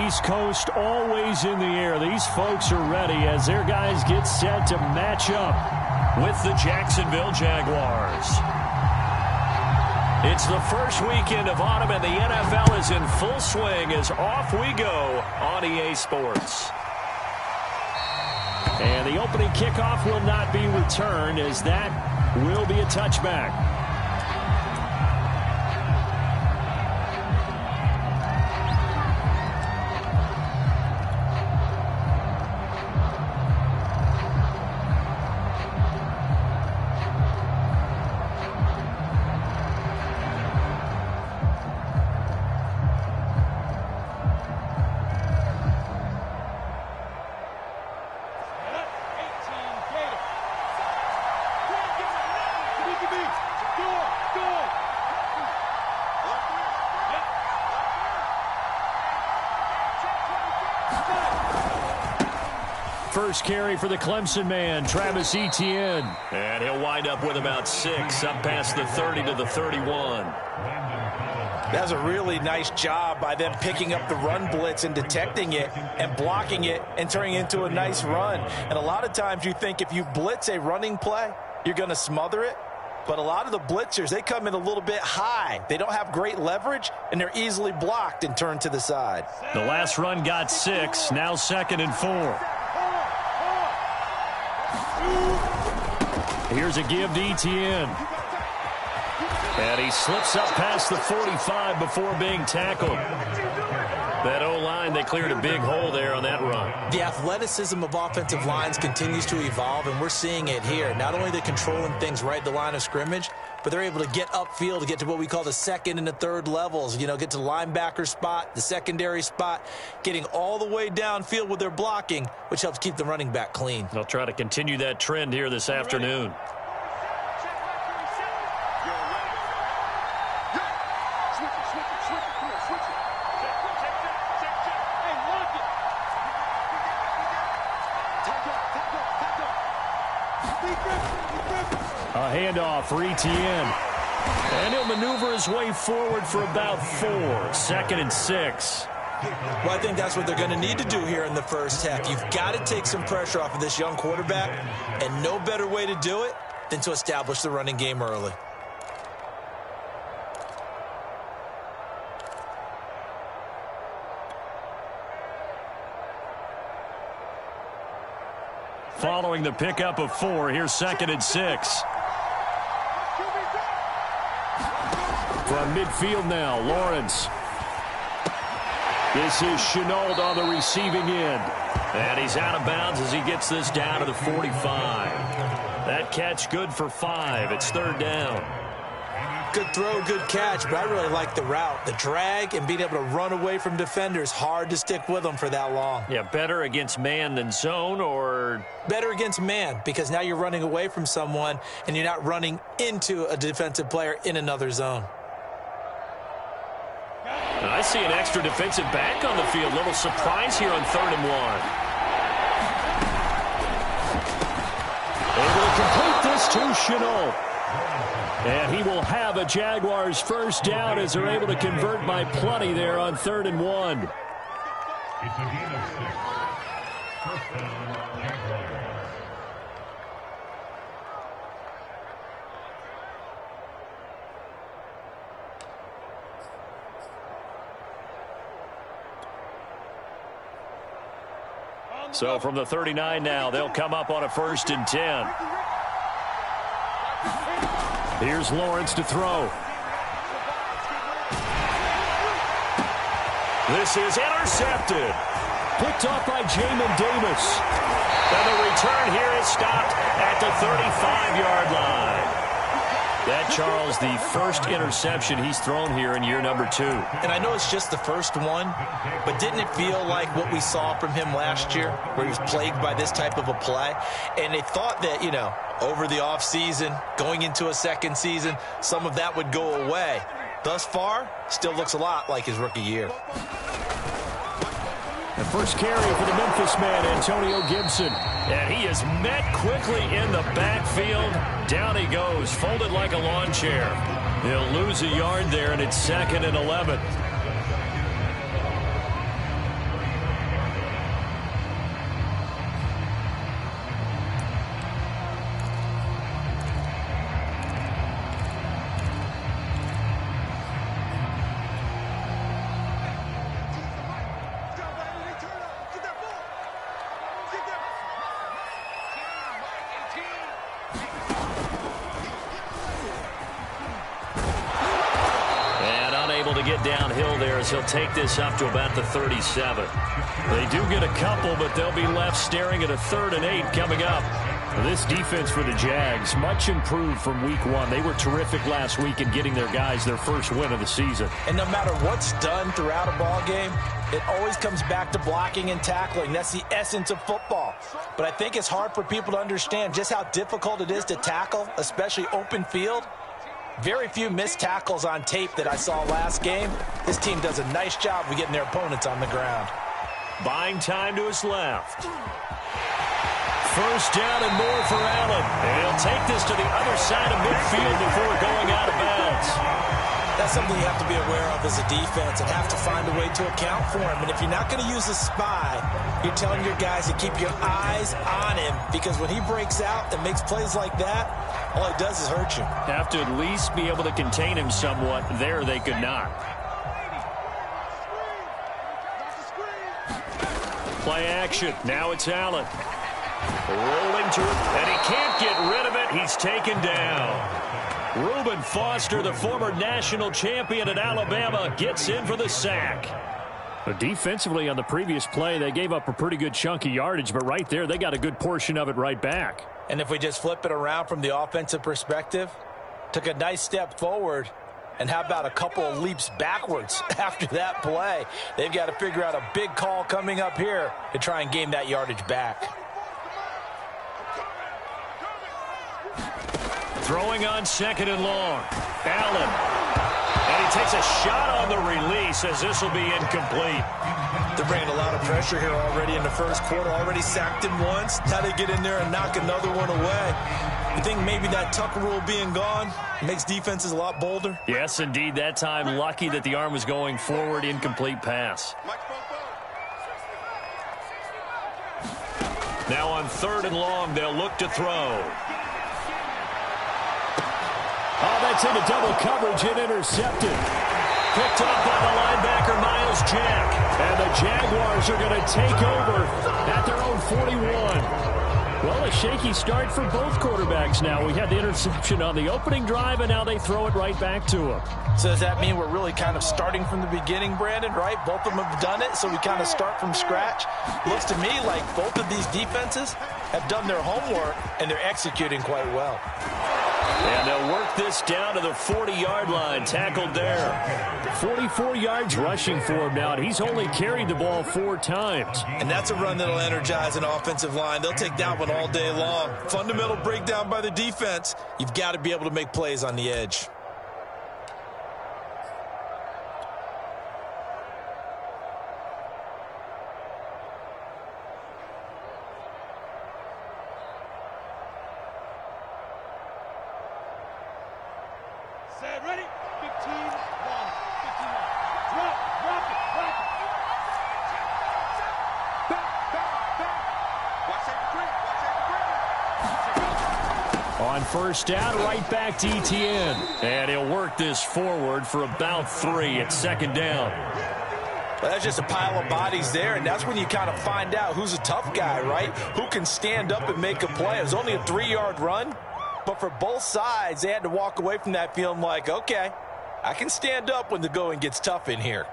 East Coast always in the air. These folks are ready as their guys get set to match up with the Jacksonville Jaguars. It's the first weekend of autumn, and the NFL is in full swing as off we go on EA Sports. And the opening kickoff will not be returned, as that will be a touchback. First carry for the Clemson man, Travis Etienne. And he'll wind up with about 6, up past the 30 to the 31. That's a really nice job by them picking up the run blitz and detecting it and blocking it and turning it into a nice run. And a lot of times you think if you blitz a running play, you're going to smother it. But a lot of the blitzers, they come in a little bit high. They don't have great leverage, and they're easily blocked and turned to the side. The last run got 6, now 2nd and 4. Here's a give to Etienne. And he slips up past the 45 before being tackled. That O-line, they cleared a big hole there on that run. The athleticism of offensive lines continues to evolve, and we're seeing it here. Not only are they controlling things right at the line of scrimmage, but they're able to get upfield to get to what we call the second and the third levels. You know, get to the linebacker spot, the secondary spot, getting all the way downfield with their blocking, which helps keep the running back clean. They'll try to continue that trend here this afternoon. A handoff for Etienne. And he'll maneuver his way forward for about 4. 2nd and 6. Well, I think that's what they're going to need to do here in the first half. You've got to take some pressure off of this young quarterback, and no better way to do it than to establish the running game early. Following the pickup of 4, here's 2nd and 6. From midfield now, Lawrence. This is Chenault on the receiving end. And he's out of bounds as he gets this down to the 45. That catch good for 5. It's 3rd down. Good throw, good catch, but I really like the route. The drag and being able to run away from defenders, hard to stick with them for that long. Yeah, better against man than zone, or? Better against man, because now you're running away from someone and you're not running into a defensive player in another zone. I see an extra defensive back on the field. Little surprise here on 3rd and 1. Able to complete this to Chenault. And he will have a Jaguars first down as they're able to convert by plenty there on 3rd and 1. It's a gain of 6. First down, Jaguars. So from the 39 now, they'll come up on a 1st and 10. Here's Lawrence to throw. This is intercepted. Picked off by Jamin Davis. And the return here is stopped at the 35-yard line. That, Charles, the first interception he's thrown here in year number 2. And I know it's just the first one, but didn't it feel like what we saw from him last year, where he was plagued by this type of a play? And they thought that, you know, over the offseason, going into a second season, some of that would go away. Thus far, still looks a lot like his rookie year. The first carry for the Memphis man, Antonio Gibson. And he is met quickly in the backfield. Down he goes, folded like a lawn chair. He'll lose a yard there, and it's 2nd and 11. he'll take this up to about the 37. They do get a couple, but they'll be left staring at a 3rd and 8 coming up. This defense for the Jags, much improved from week 1. They were terrific last week in getting their guys their first win of the season. And no matter what's done throughout a ball game, it always comes back to blocking and tackling. That's the essence of football. But I think it's hard for people to understand just how difficult it is to tackle, especially open field. Very few missed tackles on tape that I saw last game. This team does a nice job of getting their opponents on the ground. Buying time to his left. First down and more for Allen. And he'll take this to the other side of midfield before going out of bounds. That's something you have to be aware of as a defense and have to find a way to account for him. And if you're not going to use a spy, you're telling your guys to keep your eyes on him, because when he breaks out and makes plays like that, all he does is hurt you. Have to at least be able to contain him somewhat. There they could not. Play action. Now it's Allen. Rolling to it, and he can't get rid of it. He's taken down. Reuben Foster, the former national champion at Alabama, gets in for the sack. But defensively on the previous play, they gave up a pretty good chunk of yardage, but right there, they got a good portion of it right back. And if we just flip it around from the offensive perspective, took a nice step forward, and how about a couple of leaps backwards after that play? They've got to figure out a big call coming up here to try and gain that yardage back. Throwing on 2nd and long. Allen. And he takes a shot on the release as this will be incomplete. They're bringing a lot of pressure here already in the first quarter. Already sacked him once. Now they get in there and knock another one away. You think maybe that Tucker rule being gone makes defenses a lot bolder? Yes, indeed. That time, lucky that the arm was going forward. Incomplete pass. Now on 3rd and long, they'll look to throw. Oh, that's into double coverage and intercepted. Picked up by the linebacker, Miles Jack. And the Jaguars are going to take over at their own 41. Well, a shaky start for both quarterbacks now. We had the interception on the opening drive, and now they throw it right back to him. So does that mean we're really kind of starting from the beginning, Brandon, right? Both of them have done it, so we kind of start from scratch. Looks to me like both of these defenses have done their homework, and they're executing quite well. And they'll work this down to the 40-yard line, tackled there. 44 yards rushing for him now, and he's only carried the ball 4 times. And that's a run that'll energize an offensive line. They'll take that one all day long. Fundamental breakdown by the defense. You've got to be able to make plays on the edge. Ready? 15-1. 15-1. Drop it. Rock it. Back. Watch that green. On first down, right back to Etienne. And he'll work this forward for about 3 at 2nd down. Well, that's just a pile of bodies there, and that's when you kind of find out who's a tough guy, right? Who can stand up and make a play. It was only a 3-yard run. But for both sides, they had to walk away from that feeling like, okay, I can stand up when the going gets tough in here.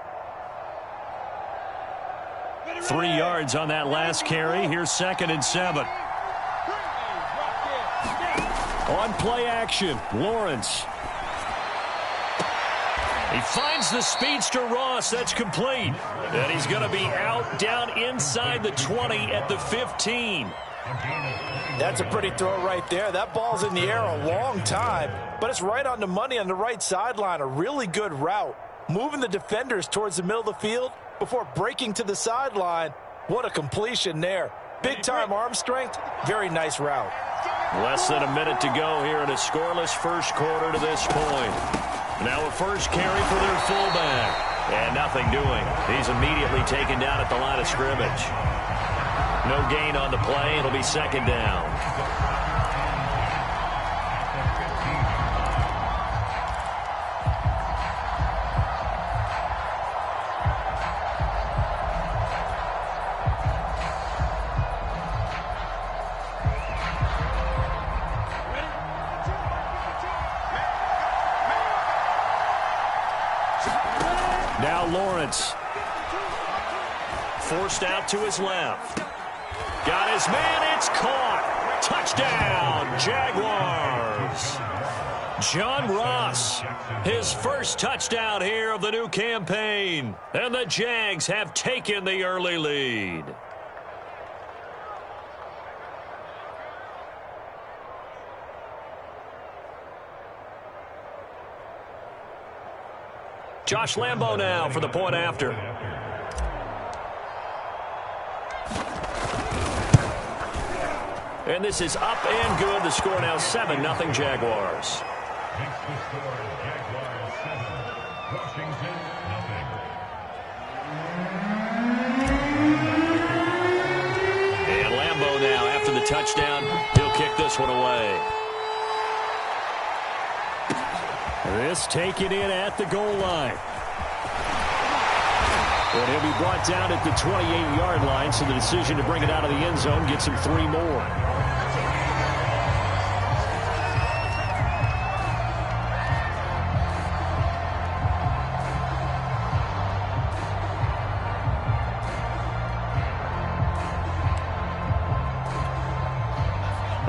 3 yards on that last carry. Here's 2nd and 7. On play action, Lawrence. He finds the speedster Ross. That's complete. And he's going to be out down inside the 20 at the 15. That's a pretty throw right there. That ball's in the air a long time, but it's right on the money on the right sideline. A really good route. Moving the defenders towards the middle of the field before breaking to the sideline. What a completion there. Big-time arm strength. Very nice route. Less than a minute to go here in a scoreless first quarter to this point. Now a first carry for their fullback. And nothing doing. He's immediately taken down at the line of scrimmage. No gain on the play. It'll be 2nd down. forced out to his left. Got his man. It's caught. Touchdown, Jaguars. John Ross, his first touchdown here of the new campaign. And the Jags have taken the early lead. Josh Lambo now for the point after. And this is up and good. The score now 7-0 Jaguars. Makes the score Jaguars 7, Washington nothing. And Lambo now after the touchdown. He'll kick this one away. This taken in at the goal line. And he'll be brought down at the 28-yard line, so the decision to bring it out of the end zone gets him 3 more.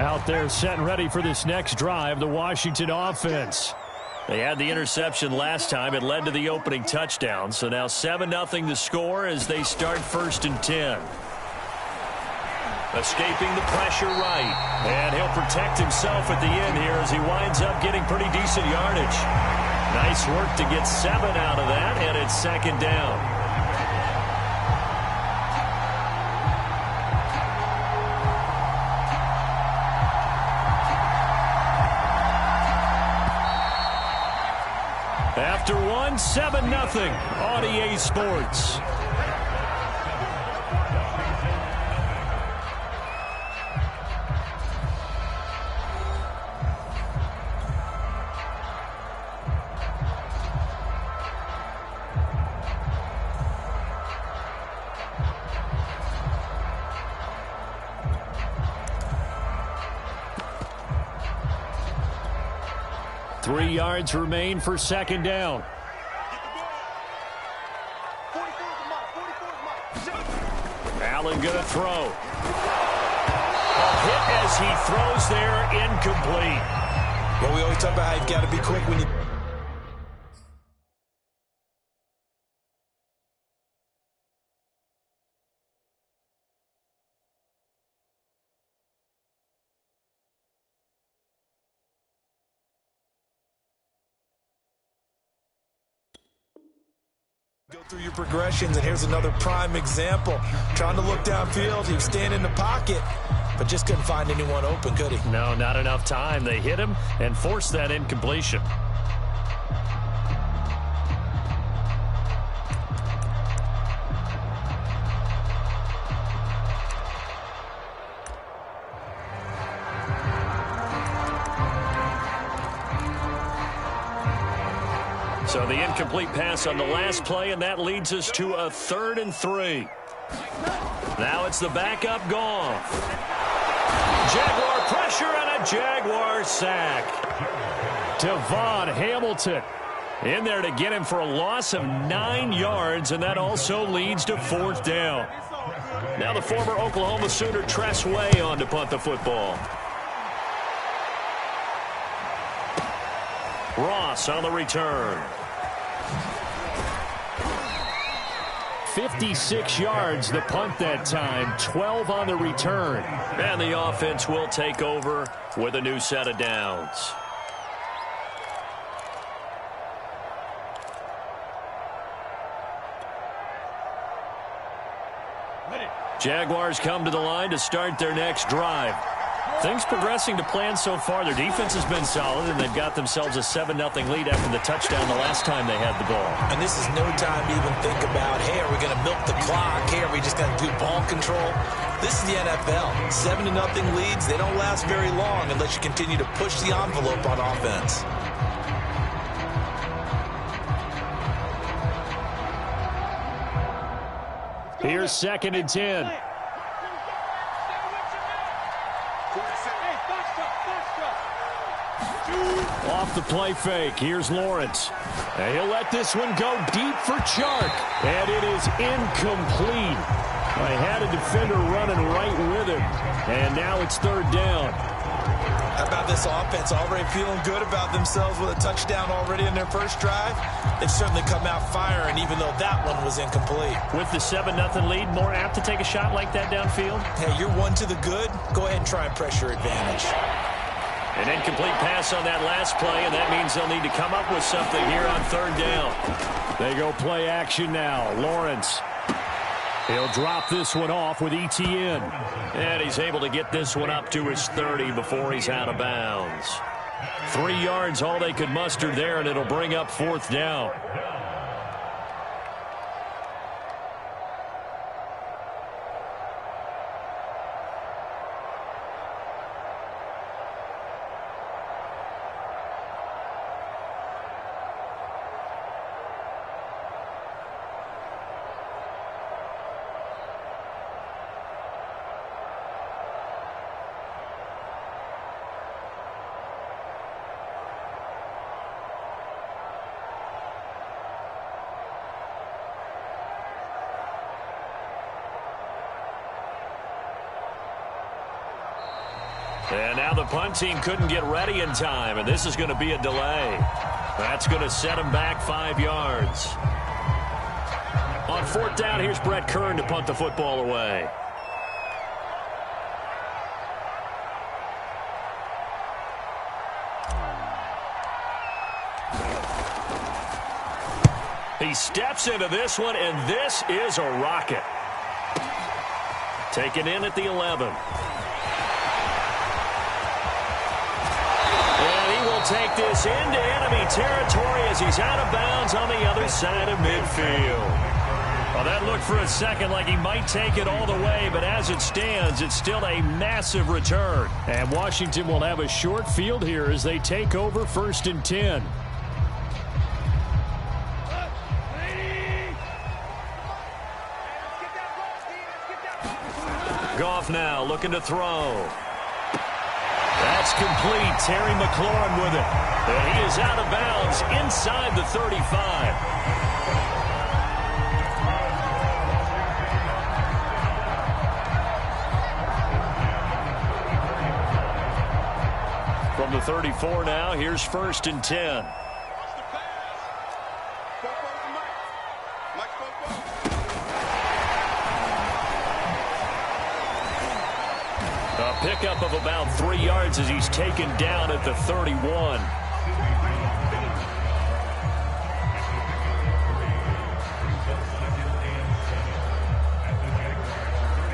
Out there set and ready for this next drive, the Washington offense. They had the interception last time. It led to the opening touchdown. So now 7-0 the score as they start 1st and 10. Escaping the pressure right. And he'll protect himself at the end here as he winds up getting pretty decent yardage. Nice work to get 7 out of that, and it's 2nd down. After 7-0 on EA Sports. Three yards remain for 2nd down. Allen going to throw. A hit as he throws there, incomplete. Well, we always talk about how you've got to be quick when you... Go through your progressions, and here's another prime example. Trying to look downfield, he was standing in the pocket, but just couldn't find anyone open, could he? No, not enough time. They hit him and forced that incompletion. So the incomplete pass on the last play, and that leads us to a 3rd and 3. Now it's the backup Goff. Jaguar pressure and a Jaguar sack. Devon Hamilton in there to get him for a loss of 9 yards, and that also leads to 4th down. Now the former Oklahoma Sooner Tress Way on to punt the football. Ross on the return. 56 yards the punt that time, 12 on the return. And the offense will take over with a new set of downs. Jaguars come to the line to start their next drive. Things progressing to plan so far. Their defense has been solid, and they've got themselves a 7-0 lead after the touchdown the last time they had the ball. And this is no time to even think about, hey, are we going to milk the clock? Hey, are we just going to do ball control? This is the NFL. 7-0 leads, they don't last very long unless you continue to push the envelope on offense. Here's 2nd and 10. Off the play fake, here's Lawrence. And he'll let this one go deep for Chark. And it is incomplete. I had a defender running right with him. And now it's third down. How about this offense already feeling good about themselves with a touchdown already in their first drive? They've certainly come out firing, even though that one was incomplete. With the 7-0 lead, more apt to take a shot like that downfield? Hey, you're one to the good. Go ahead and try and pressure advantage. An incomplete pass on that last play, and that means they'll need to come up with something here on third down. They go play action now. Lawrence. He'll drop this one off with ETN. And he's able to get this one up to his 30 before he's out of bounds. 3 yards, all they could muster there, and it'll bring up fourth down. And now the punt team couldn't get ready in time, and this is going to be a delay. That's going to set him back 5 yards. On fourth down, here's Brett Kern to punt the football away. He steps into this one, and this is a rocket. Taken in at the 11. Take this into enemy territory as he's out of bounds on the other side of midfield. Well, that looked for a second like he might take it all the way, but as it stands, it's still a massive return. And Washington will have a short field here as they take over 1st and 10. Goff now looking to throw. That's complete. Terry McLaurin with it. And he is out of bounds inside the 35. From the 34 now, here's 1st and 10. Pickup of about 3 yards as he's taken down at the 31.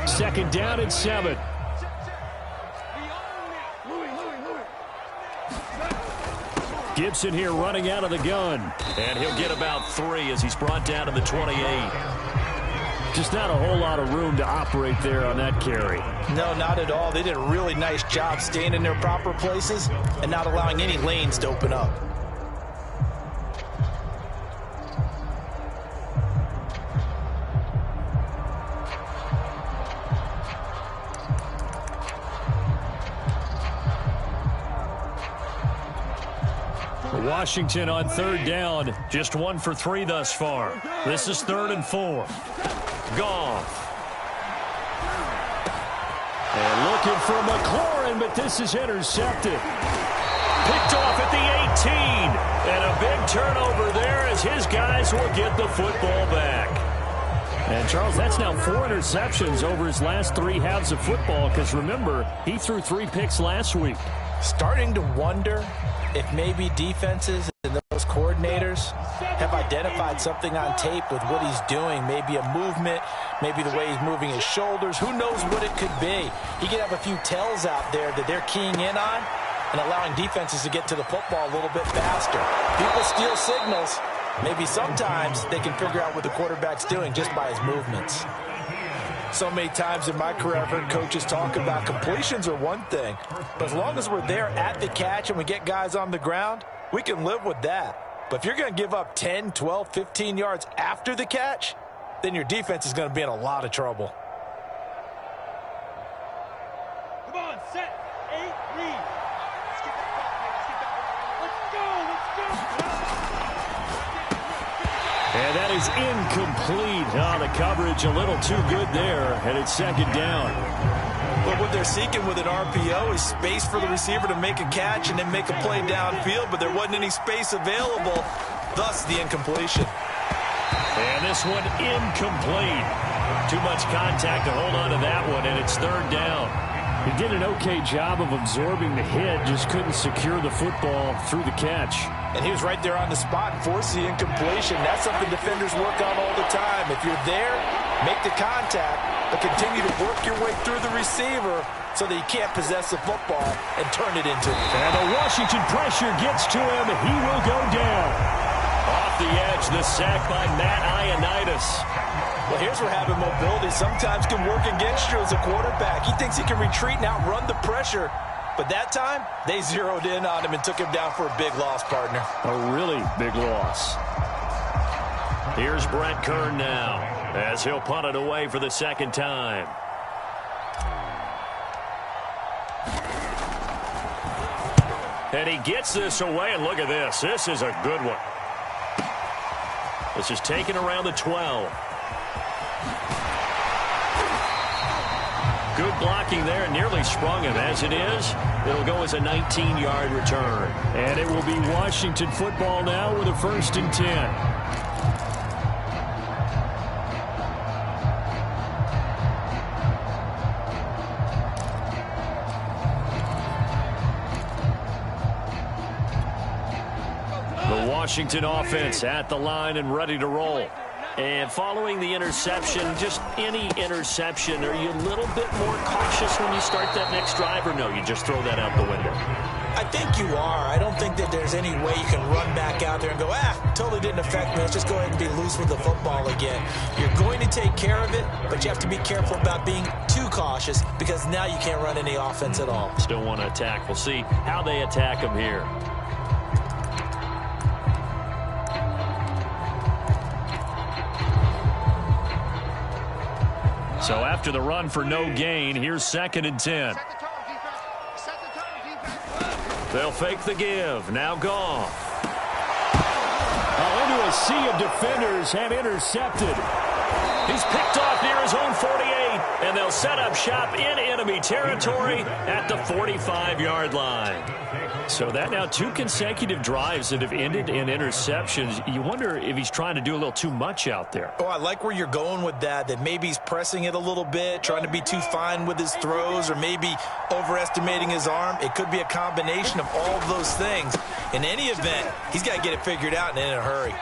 Second down and 7. Gibson here running out of the gun. And he'll get about 3 as he's brought down to the 28. Just not a whole lot of room to operate there on that carry. No, not at all. They did a really nice job staying in their proper places and not allowing any lanes to open up. Washington on third down, just 1 for 3 thus far. This is 3rd and 4. Goff. And looking for McLaurin, but this is intercepted. Picked off at the 18. And a big turnover there as his guys will get the football back. And, Charles, that's now 4 interceptions over his last 3 halves of football because, remember, he threw 3 picks last week. Starting to wonder if maybe defenses and those coordinators have identified something on tape with what he's doing. Maybe a movement, maybe the way he's moving his shoulders. Who knows what it could be? He could have a few tells out there that they're keying in on and allowing defenses to get to the football a little bit faster. People steal signals. Maybe sometimes they can figure out what the quarterback's doing just by his movements. So many times in my career, I've heard coaches talk about completions are one thing. But as long as we're there at the catch and we get guys on the ground, we can live with that. But if you're going to give up 10, 12, 15 yards after the catch, then your defense is going to be in a lot of trouble. Come on, set, 8, read. Let's get that ball, let's get that ball. is incomplete. Oh, the coverage a little too good there, and it's second down. But what they're seeking with an RPO is space for the receiver to make a catch and then make a play downfield, but there wasn't any space available, thus the incompletion. And this one incomplete. Too much contact to hold on to that one, and it's third down. He did an okay job of absorbing the hit, just couldn't secure the football through the catch. And he was right there on the spot and forced the incompletion. That's something defenders work on all the time. If you're there, make the contact, but continue to work your way through the receiver so that he can't possess the football and turn it into it. And the Washington pressure gets to him. He will go down. Off the edge, the sack by Matt Ioannidis. Well, here's where having mobility sometimes can work against you as a quarterback. He thinks he can retreat and outrun the pressure. But that time, they zeroed in on him and took him down for a big loss, partner. A really big loss. Here's Brett Kern now as he'll punt it away for the second time. And he gets this away, and look at this. This is a good one. This is taken around the 12. Good blocking there, and nearly sprung him. As it is, it'll go as a 19-yard return. And it will be Washington football now with a 1st and 10. The Washington offense at the line and ready to roll. And following the interception, just any interception, are you a little bit more cautious when you start that next drive, or no, you just throw that out the window? I think you are. I don't think that there's any way you can run back out there and go, totally didn't affect me. Let's just go ahead and be loose with the football again. You're going to take care of it, but you have to be careful about being too cautious because now you can't run any offense at all. Still want to attack. We'll see how they attack them here. So after the run for no gain, here's 2nd and 10. They'll fake the give. Now Goff. Into a sea of defenders and intercepted. He's picked off near his own 48, and they'll set up shop in enemy territory at the 45-yard line. So that now 2 consecutive drives that have ended in interceptions. You wonder if he's trying to do a little too much out there. Oh, I like where you're going with that maybe he's pressing it a little bit, trying to be too fine with his throws, or maybe overestimating his arm. It could be a combination of all of those things. In any event, he's got to get it figured out and in a hurry.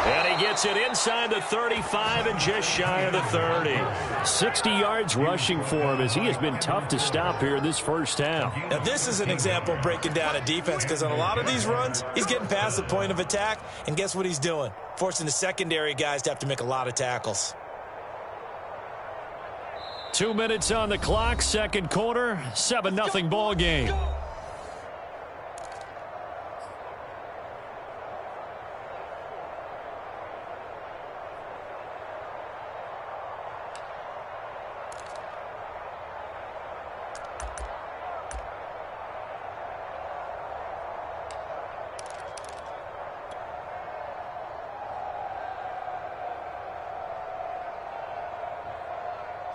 And he gets it inside the 35 and just shy of the 30. 60 yards rushing for him as he has been tough to stop here in this first half. Now, this is an example of breaking down a defense because on a lot of these runs, he's getting past the point of attack, and guess what he's doing? Forcing the secondary guys to have to make a lot of tackles. 2 minutes on the clock, second quarter, 7-0 ball game.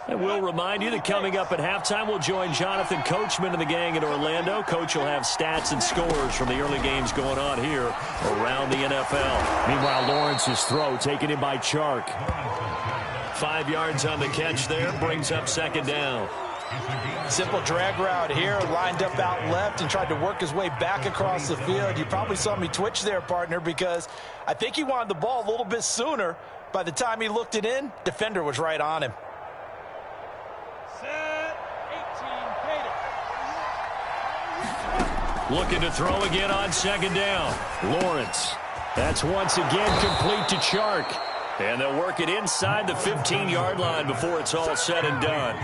And we'll remind you that coming up at halftime, we'll join Jonathan Coachman and the gang in Orlando. Coach will have stats and scores from the early games going on here around the NFL. Meanwhile, Lawrence's throw taken in by Chark. 5 yards on the catch there, brings up 2nd down. Simple drag route here, lined up out left and tried to work his way back across the field. You probably saw me twitch there, partner, because I think he wanted the ball a little bit sooner. By the time he looked it in, defender was right on him. Looking to throw again on 2nd down. Lawrence. That's once again complete to Chark. And they'll work it inside the 15-yard line before it's all said and done.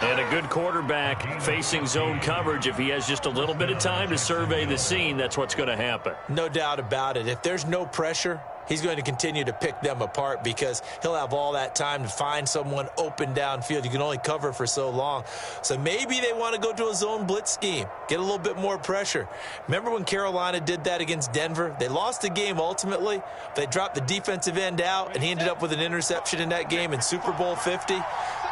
And a good quarterback facing zone coverage. If he has just a little bit of time to survey the scene, that's what's going to happen. No doubt about it. If there's no pressure, he's going to continue to pick them apart because he'll have all that time to find someone open downfield. You can only cover for so long. So maybe they want to go to a zone blitz scheme, get a little bit more pressure. Remember when Carolina did that against Denver? They lost the game ultimately. They dropped the defensive end out, and he ended up with an interception in that game in Super Bowl 50.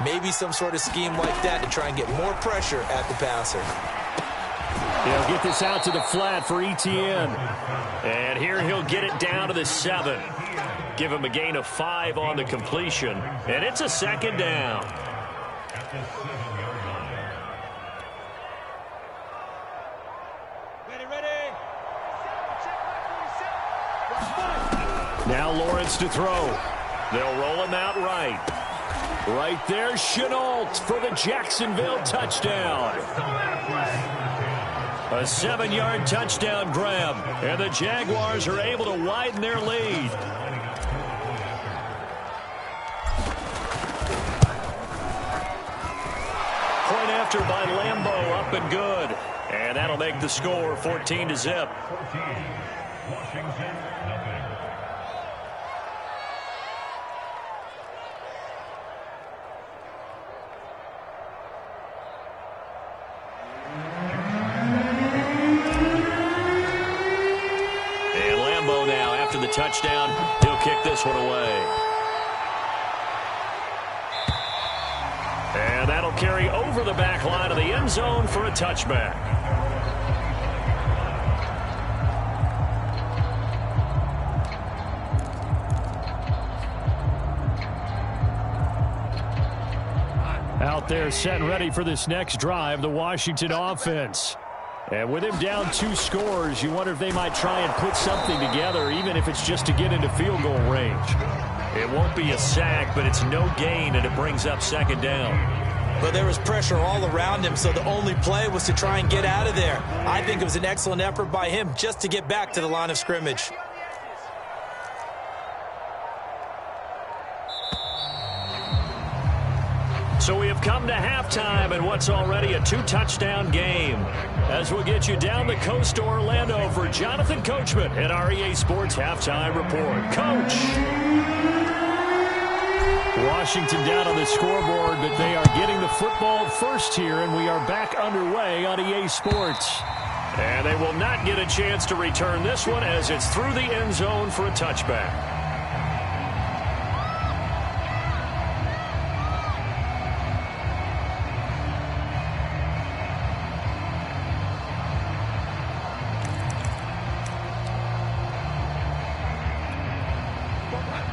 Maybe some sort of scheme like that to try and get more pressure at the passer. He'll get this out to the flat for Etienne. And here he'll get it down to the 7. Give him a gain of 5 on the completion. And it's a second down. At the 7-yard line. Ready. Now Lawrence to throw. They'll roll him out right. Right there, Chenault for the Jacksonville touchdown. A 7-yard touchdown grab, and the Jaguars are able to widen their lead. Point after by Lambeau, up and good. And that'll make the score 14-0. 14, Washington, nothing. The touchdown, he'll kick this one away. And that'll carry over the back line of the end zone for a touchback. Out there set and ready for this next drive, the Washington offense. And with him down 2 scores, you wonder if they might try and put something together, even if it's just to get into field goal range. It won't be a sack, but it's no gain, and it brings up second down. But there was pressure all around him, so the only play was to try and get out of there. I think it was an excellent effort by him just to get back to the line of scrimmage. So we have come to halftime in what's already a 2-touchdown game. As we'll get you down the coast to Orlando for Jonathan Coachman at our EA Sports Halftime Report. Coach! Washington down on the scoreboard, but they are getting the football first here, and we are back underway on EA Sports. And they will not get a chance to return this one as it's through the end zone for a touchback.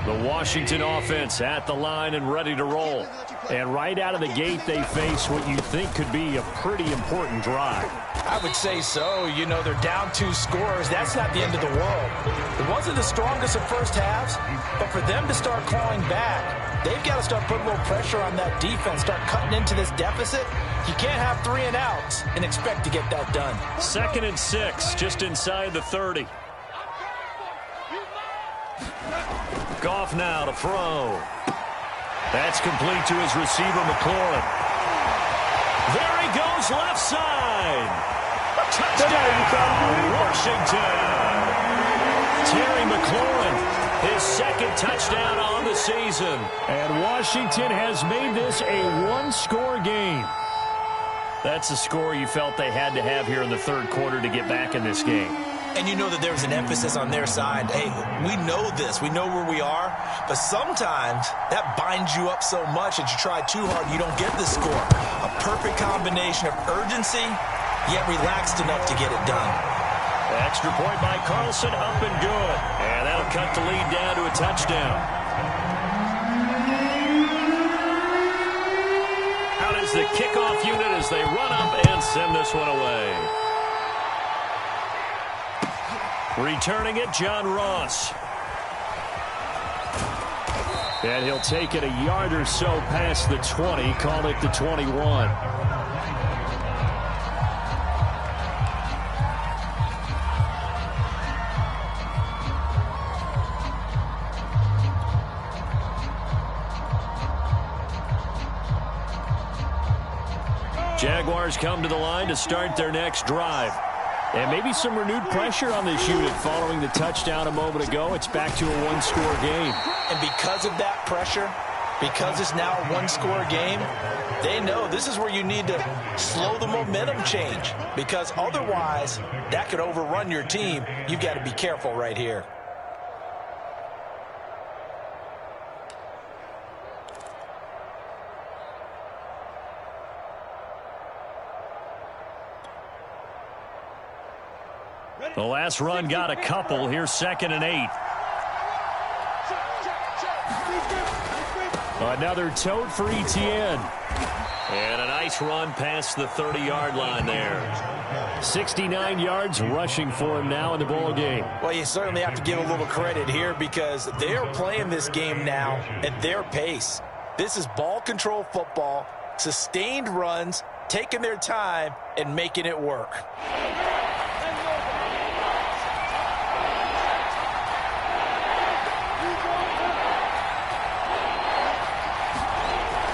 The Washington offense at the line and ready to roll. And right out of the gate, they face what you think could be a pretty important drive. I would say so. You know, they're down 2 scores. That's not the end of the world. It wasn't the strongest of first halves, but for them to start clawing back, they've got to start putting a little pressure on that defense, start cutting into this deficit. You can't have 3 and outs and expect to get that done. 2nd and 6, just inside the 30. Goff now to throw. That's complete to his receiver, McLaurin. There he goes, left side. Touchdown, Washington. Terry McLaurin, his 2nd touchdown on the season. And Washington has made this a 1-score game. That's a score you felt they had to have here in the 3rd quarter to get back in this game. And you know that there's an emphasis on their side. Hey, we know this. We know where we are. But sometimes that binds you up so much that you try too hard, you don't get the score. A perfect combination of urgency, yet relaxed enough to get it done. Extra point by Carlson, up and good. And that'll cut the lead down to a touchdown. Out is the kickoff unit as they run up and send this one away. Returning it, John Ross. And he'll take it a yard or so past the 20, call it the 21. Jaguars come to the line to start their next drive. And maybe some renewed pressure on this unit following the touchdown a moment ago. It's back to a one-score game. And because of that pressure, because it's now a one-score game, they know this is where you need to slow the momentum change, because otherwise that could overrun your team. You've got to be careful right here. The last run got a couple. Here's 2nd and 8. Another tote for Etienne. And a nice run past the 30-yard line there. 69 yards rushing for him now in the ball game. Well, you certainly have to give a little credit here because they're playing this game now at their pace. This is ball control football, sustained runs, taking their time, and making it work.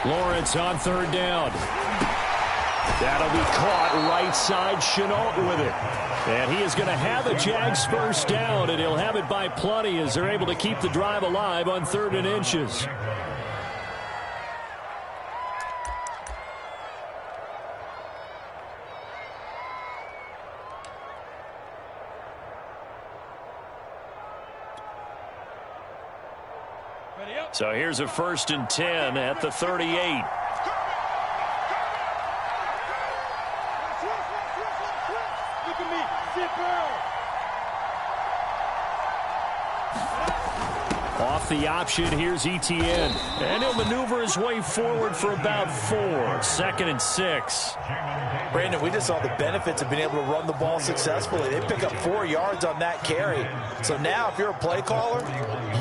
Lawrence on 3rd down. That'll be caught right side. Chenault with it. And he is going to have a Jags first down, and he'll have it by plenty as they're able to keep the drive alive on 3rd and inches. So here's a 1st and 10 at the 38. Off the option, here's Etienne. And he'll maneuver his way forward for about 4. 2nd and 6. Brandon, we just saw the benefits of being able to run the ball successfully. They pick up 4 yards on that carry. So now if you're a play caller,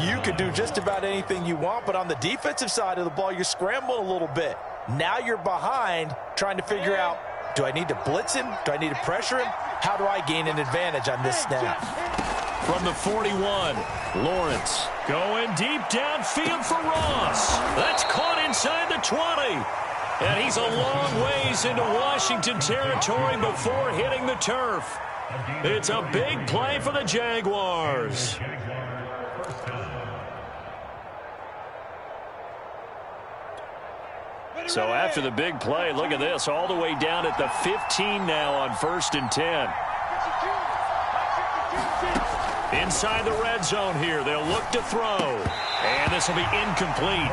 you can do just about anything you want. But on the defensive side of the ball, you're scrambling a little bit. Now you're behind trying to figure out, do I need to blitz him? Do I need to pressure him? How do I gain an advantage on this snap? From the 41, Lawrence going deep downfield for Ross. That's caught inside the 20. And he's a long ways into Washington territory before hitting the turf. It's a big play for the Jaguars. So after the big play, look at this, all the way down at the 15 now on 1st and 10. Inside the red zone here, they'll look to throw. And this will be incomplete.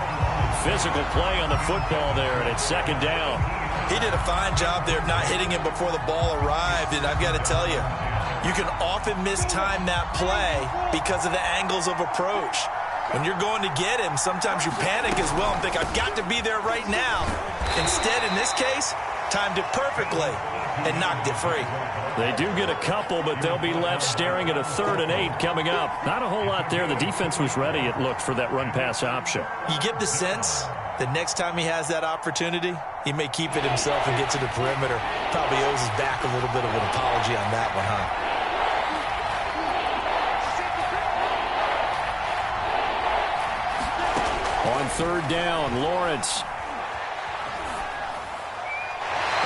Physical play on the football there, and it's 2nd down. He did a fine job there of not hitting him before the ball arrived, and I've got to tell you, you can often mistime that play because of the angles of approach. When you're going to get him, sometimes you panic as well and think, I've got to be there right now. Instead, in this case, timed it perfectly and knocked it free. They do get a couple, but they'll be left staring at a 3rd and 8 coming up. Not a whole lot there. The defense was ready, it looked, for that run-pass option. You get the sense that next time he has that opportunity, he may keep it himself and get to the perimeter. Probably owes his back a little bit of an apology on that one, huh? On 3rd down, Lawrence.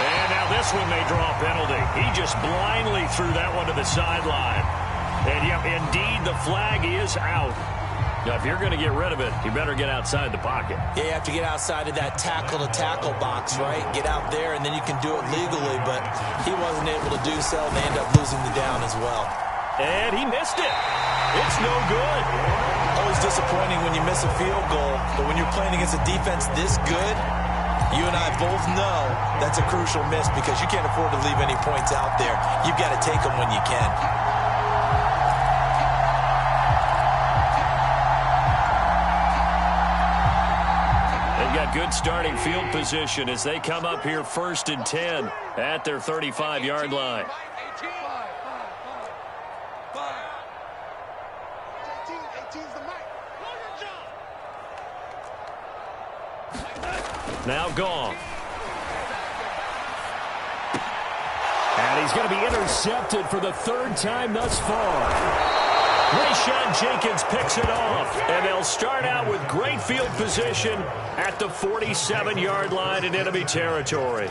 And now this one may draw a penalty. He just blindly threw that one to the sideline. And, yep, indeed, the flag is out. Now, if you're going to get rid of it, you better get outside the pocket. Yeah, you have to get outside of that tackle-to-tackle box, right? Get out there, and then you can do it legally. But he wasn't able to do so, and they end up losing the down as well. And he missed it. It's no good. Always disappointing when you miss a field goal, but when you're playing against a defense this good, you and I both know that's a crucial miss because you can't afford to leave any points out there. You've got to take them when you can. They've got good starting field position as they come up here 1st and 10 at their 35-yard line. Now gone. And he's going to be intercepted for the 3rd time thus far. Rasheed Jenkins picks it off. And they'll start out with great field position at the 47-yard line in enemy territory.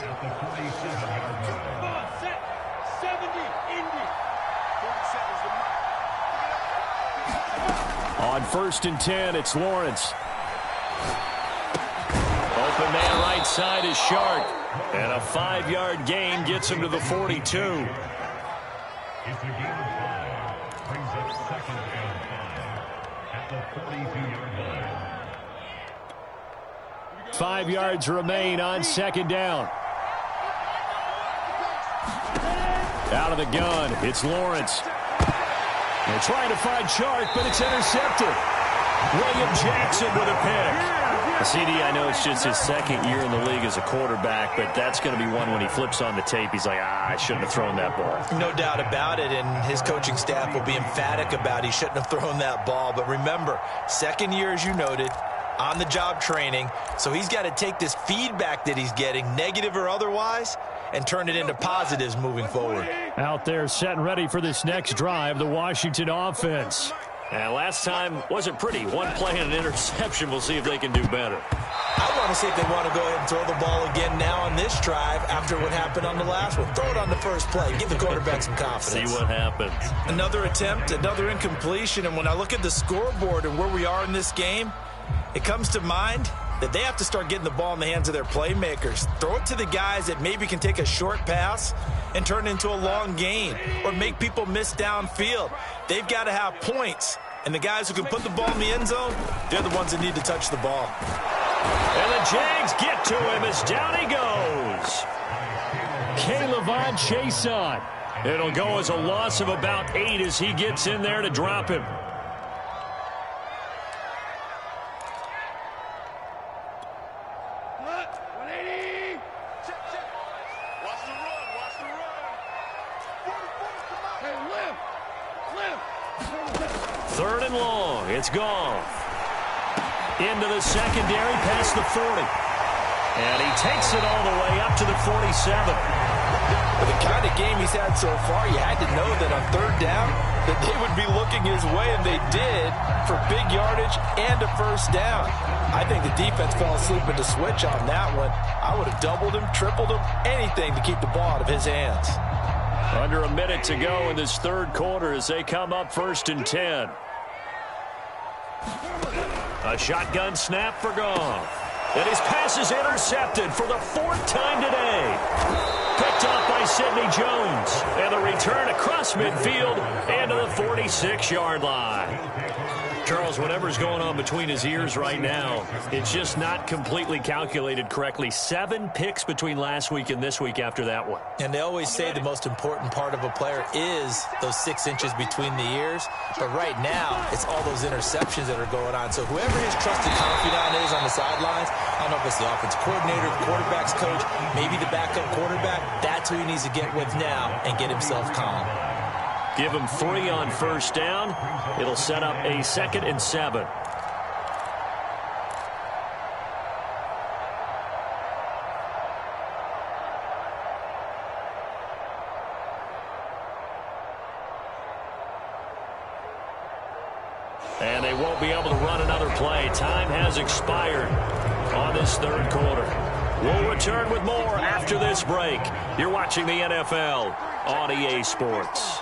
On 1st and 10, it's Lawrence. Open man right side is Shark. And a 5-yard gain gets him to the 42. It's a game of 5. Brings up 2nd and 5 at the 42-yard line. 5 yards remain on 2nd down. Out of the gun, it's Lawrence. They're trying to find Shark, but it's intercepted. William Jackson with a pick. CD, I know it's just his 2nd year in the league as a quarterback, but that's going to be one when he flips on the tape, he's like, I shouldn't have thrown that ball. No doubt about it, and his coaching staff will be emphatic about he shouldn't have thrown that ball. But remember, 2nd year, as you noted, on-the-job training, so he's got to take this feedback that he's getting, negative or otherwise, and turn it into positives moving forward. Out there set and ready for this next drive, the Washington offense. And last time wasn't pretty. One play and an interception. We'll see if they can do better. I want to see if they want to go ahead and throw the ball again now on this drive after what happened on the last one. Throw it on the first play. Give the quarterback some confidence. See what happens. Another attempt, another incompletion. And when I look at the scoreboard and where we are in this game, it comes to mind that they have to start getting the ball in the hands of their playmakers. Throw it to the guys that maybe can take a short pass and turn it into a long gain or make people miss downfield. They've got to have points. And the guys who can put the ball in the end zone, they're the ones that need to touch the ball. And the Jags get to him as down he goes. K'Lavon Chaisson. It'll go as a loss of about 8 as he gets in there to drop him. Third and long. It's gone. Into the secondary past the 40. And he takes it all the way up to the 47. With the kind of game he's had so far, you had to know that on 3rd down that they would be looking his way, and they did, for big yardage and a 1st down. I think the defense fell asleep at the switch on that one. I would have doubled him, tripled him, anything to keep the ball out of his hands. Under a minute to go in this 3rd quarter as they come up 1st and 10. A shotgun snap for Goff. And his pass is intercepted for the 4th time today. Picked off by Sidney Jones. And the return across midfield and to the 46-yard line. Charles, whatever's going on between his ears right now, it's just not completely calculated correctly. 7 picks between last week and this week after that one. And they always say the most important part of a player is those 6 inches between the ears. But right now, it's all those interceptions that are going on. So whoever his trusted confidant is on the sidelines, I don't know if it's the offensive coordinator, the quarterback's coach, maybe the backup quarterback, that's who he needs to get with now and get himself calm. Give him 3 on 1st down. It'll set up a 2nd and 7. And they won't be able to run another play. Time has expired on this 3rd quarter. We'll return with more after this break. You're watching the NFL on EA Sports.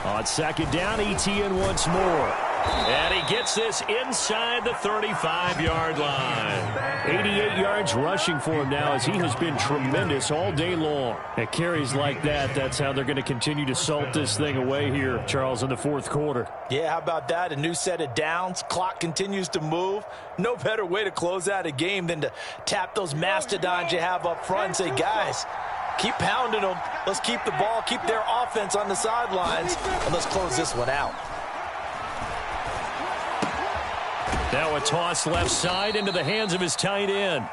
On 2nd down, Etienne once more. And he gets this inside the 35-yard line. 88 yards rushing for him now as he has been tremendous all day long. At carries like that, that's how they're going to continue to salt this thing away here, Charles, in the 4th quarter. Yeah, how about that? A new set of downs. Clock continues to move. No better way to close out a game than to tap those mastodons you have up front and say, guys, keep pounding them. Let's keep the ball, keep their offense on the sidelines, and let's close this one out. Now a toss left side into the hands of his tight end.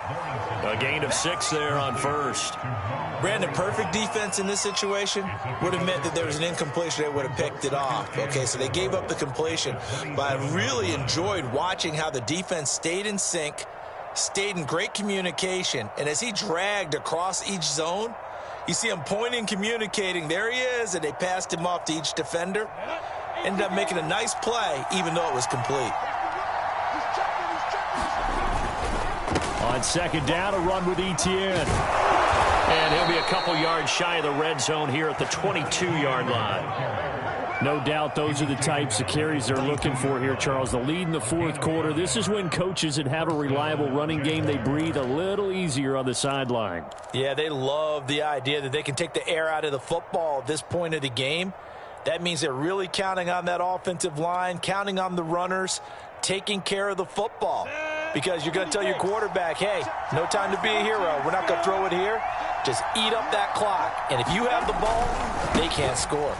A gain of 6 there on 1st. Brandon, perfect defense in this situation would have meant that there was an incompletion. They would have picked it off. Okay, so they gave up the completion. But I really enjoyed watching how the defense stayed in sync, stayed in great communication. And as he dragged across each zone, you see him pointing, communicating. There he is, and they passed him off to each defender. Ended up making a nice play, even though it was complete. On 2nd down, a run with Etienne. And he'll be a couple yards shy of the red zone here at the 22-yard line. No doubt those are the types of carries they're looking for here, Charles. The lead in the fourth quarter. This is when coaches that have a reliable running game, they breathe a little easier on the sideline. Yeah, they love the idea that they can take the air out of the football at this point of the game. That means they're really counting on that offensive line, counting on the runners, taking care of the football. Because you're going to tell your quarterback, hey, no time to be a hero. We're not going to throw it here. Just eat up that clock. And if you have the ball, they can't score.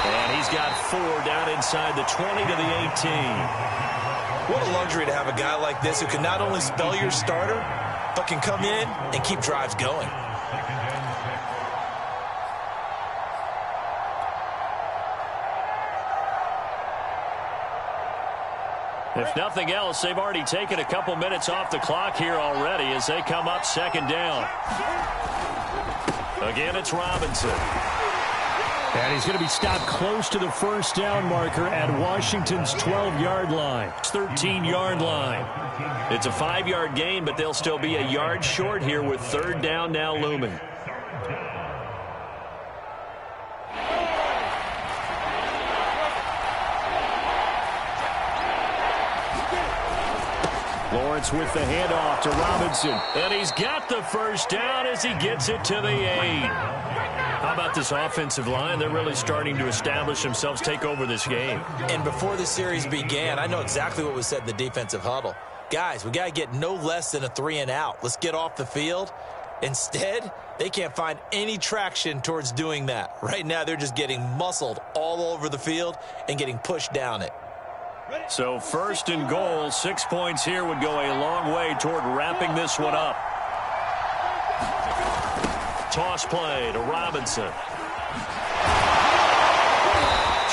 And he's got 4 down inside the 20 to the 18. What a luxury to have a guy like this who can not only spell your starter, but can come in and keep drives going. If nothing else, they've already taken a couple minutes off the clock here already as they come up second down. Again, it's Robinson. And he's going to be stopped close to the first down marker at Washington's 12-yard line. 13-yard line. It's a 5-yard gain, but they'll still be a yard short here with third down now looming. Lawrence with the handoff to Robinson. And he's got the first down as he gets it to the 8. How about this offensive line? They're really starting to establish themselves, take over this game. And before the series began, I know exactly what was said in the defensive huddle. Guys, we got to get no less than a 3-and-out. Let's get off the field. Instead, they can't find any traction towards doing that. Right now, they're just getting muscled all over the field and getting pushed down it. So first and goal, 6 points here would go a long way toward wrapping this one up. Toss play to Robinson.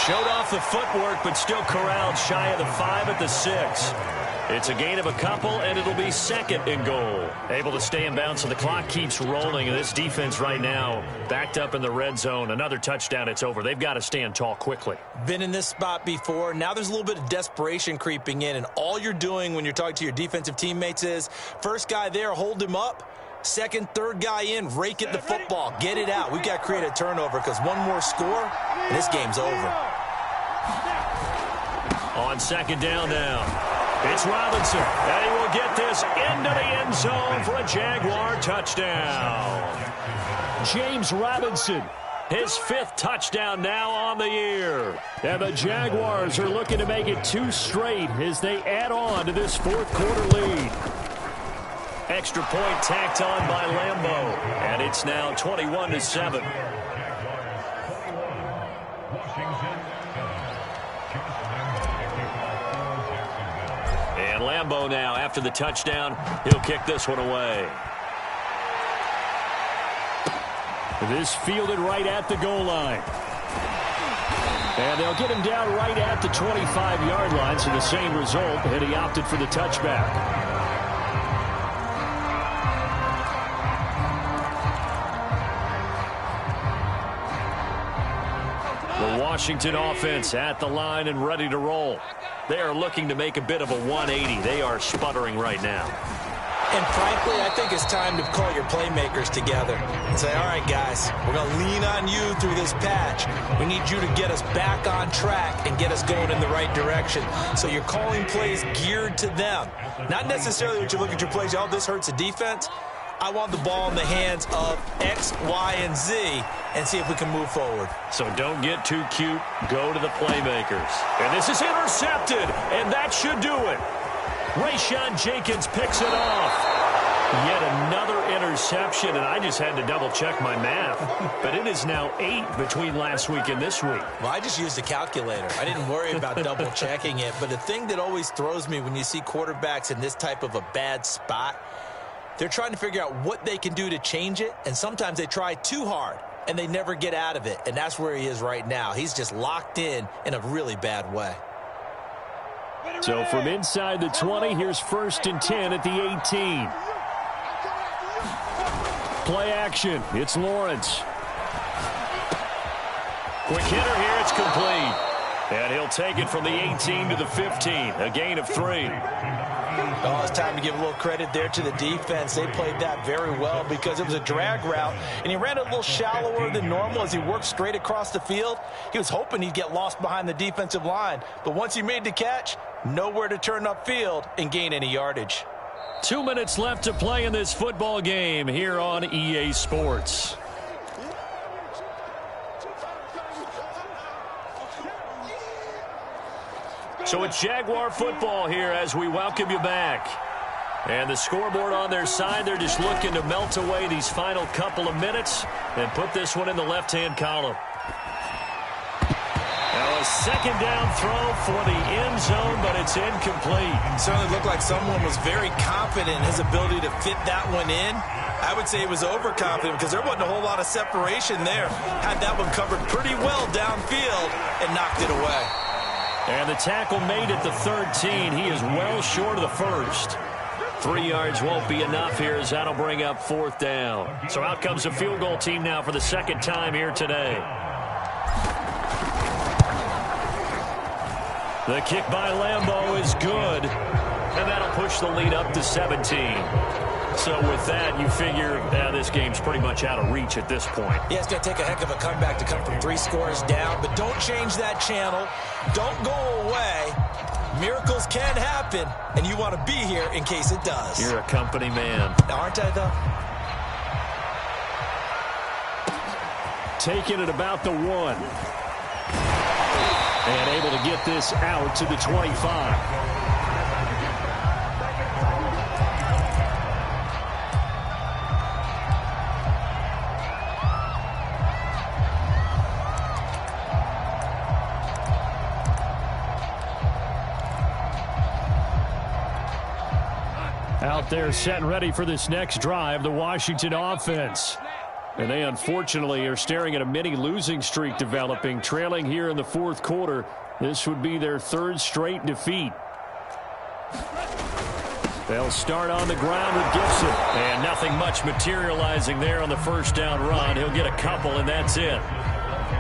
Showed off the footwork, but still corralled shy of the 5 at the 6. It's a gain of a couple, and it'll be second and goal. Able to stay in bounds, so the clock keeps rolling. And this defense right now backed up in the red zone. Another touchdown, it's over. They've got to stand tall quickly. Been in this spot before. Now there's a little bit of desperation creeping in, and all you're doing when you're talking to your defensive teammates is first guy there, hold him up. Second, third guy in, rake at the football. Get it out. We've got to create a turnover because one more score, and this game's over. On second down now. It's Robinson, and he will get this into the end zone for a Jaguar touchdown. James Robinson, his 5th touchdown now on the year. And the Jaguars are looking to make it 2 straight as they add on to this fourth quarter lead. Extra point tacked on by Lambeau, and it's now 21-7. And Lambeau now, after the touchdown, he'll kick this one away. This fielded right at the goal line. And they'll get him down right at the 25-yard line, so the same result, and he opted for the touchback. The Washington offense at the line and ready to roll. They are looking to make a bit of a 180. They are sputtering right now. And frankly, I think it's time to call your playmakers together and say, all right, guys, we're going to lean on you through this patch. We need you to get us back on track and get us going in the right direction. So you're calling plays geared to them. Not necessarily when you look at your plays, oh, this hurts the defense. I want the ball in the hands of X, Y, and Z and see if we can move forward. So don't get too cute. Go to the playmakers. And this is intercepted, and that should do it. Rashawn Jenkins picks it off. Yet another interception, and I just had to double-check my math. But it is now 8 between last week and this week. Well, I just used a calculator. I didn't worry about double-checking it. But the thing that always throws me when you see quarterbacks in this type of a bad spot, they're trying to figure out what they can do to change it, and sometimes they try too hard, and they never get out of it, and that's where he is right now. He's just locked in a really bad way. So from inside the 20, here's 1st and 10 at the 18. Play action. It's Lawrence. Quick hitter here. It's complete. And he'll take it from the 18 to the 15, a gain of 3. Oh, it's time to give a little credit there to the defense. They played that very well because it was a drag route, and he ran a little shallower than normal as he worked straight across the field. He was hoping he'd get lost behind the defensive line, but once he made the catch, nowhere to turn upfield and gain any yardage. 2 minutes left to play in this football game here on EA Sports. So it's Jaguar football here as we welcome you back. And the scoreboard on their side, they're just looking to melt away these final couple of minutes and put this one in the left-hand column. Now a second down throw for the end zone, but it's incomplete. It certainly looked like someone was very confident in his ability to fit that one in. I would say he was overconfident because there wasn't a whole lot of separation there. Had that one covered pretty well downfield and knocked it away. And the tackle made at the 13. He is well short of the first. 3 yards won't be enough here as that'll bring up 4th down. So out comes the field goal team now for the second time here today. The kick by Lambeau is good. And that'll push the lead up to 17. So with that, you figure this game's pretty much out of reach at this point. Yeah, it's going to take a heck of a comeback to come from 3 scores down, but don't change that channel. Don't go away. Miracles can happen, and you want to be here in case it does. You're a company man. Aren't I, though? Taking it about the 1. And able to get this out to the 25. Out there set and ready for this next drive, the Washington offense. And they unfortunately are staring at a mini losing streak developing, trailing here in the 4th quarter. This would be their 3rd straight defeat. They'll start on the ground with Gibson. And nothing much materializing there on the first down run. He'll get a couple, and that's it.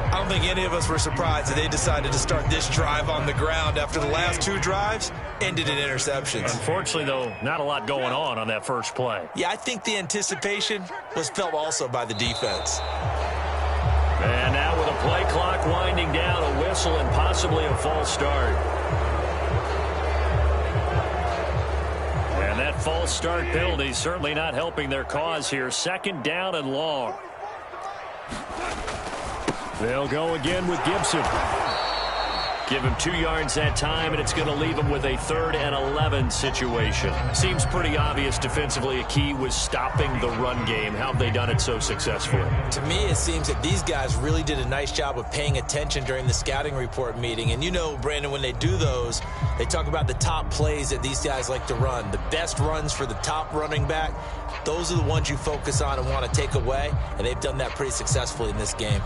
I don't think any of us were surprised that they decided to start this drive on the ground after the last 2 drives ended in interceptions. Unfortunately, though, not a lot going on that first play. Yeah, I think the anticipation was felt also by the defense. And now with a play clock winding down, a whistle and possibly a false start. And that false start penalty certainly not helping their cause here. 2nd down and long. They'll go again with Gibson. Give him 2 yards that time, and it's going to leave him with a 3rd and 11 situation. Seems pretty obvious defensively a key was stopping the run game. How have they done it so successfully? To me, it seems that these guys really did a nice job of paying attention during the scouting report meeting. And you know, Brandon, when they do those, they talk about the top plays that these guys like to run. The best runs for the top running back, those are the ones you focus on and want to take away. And they've done that pretty successfully in this game.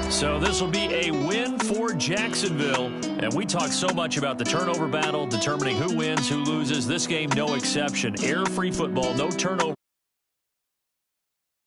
So this will be a win for Jacksonville. And we talk so much about the turnover battle, determining who wins, who loses. This game, no exception. Error-free football, no turnover.